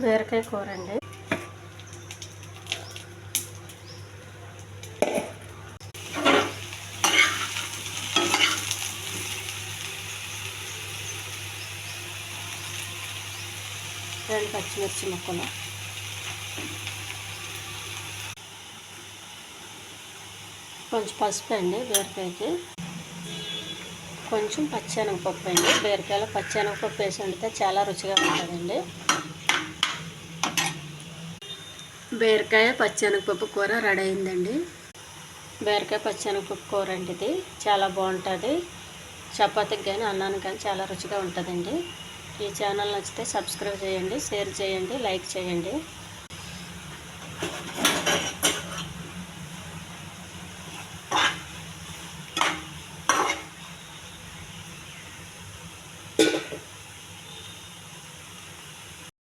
బీరకాయ కూర అండి. రెండు పచ్చిమిర్చి ముక్కలు, కొంచెం పసుపు అండి బీరకాయకి, కొంచెం పచ్చెనగపప్పు అండి. బీరకాయలో పచ్చెనగపప్పు వేసి వండితే చాలా రుచిగా ఉంటుందండి. బీరకాయ పచ్చెనగపప్పు కూర రెడీ అయిందండి. బీరకాయ పచ్చెనగపప్పు కూర అండి. ఇది చాలా బాగుంటుంది. చపాతీకి కానీ అన్నానికి కానీ చాలా రుచిగా ఉంటుందండి. ఈ ఛానల్ నచ్చితే సబ్స్క్రైబ్ చేయండి, షేర్ చేయండి, లైక్ చేయండి.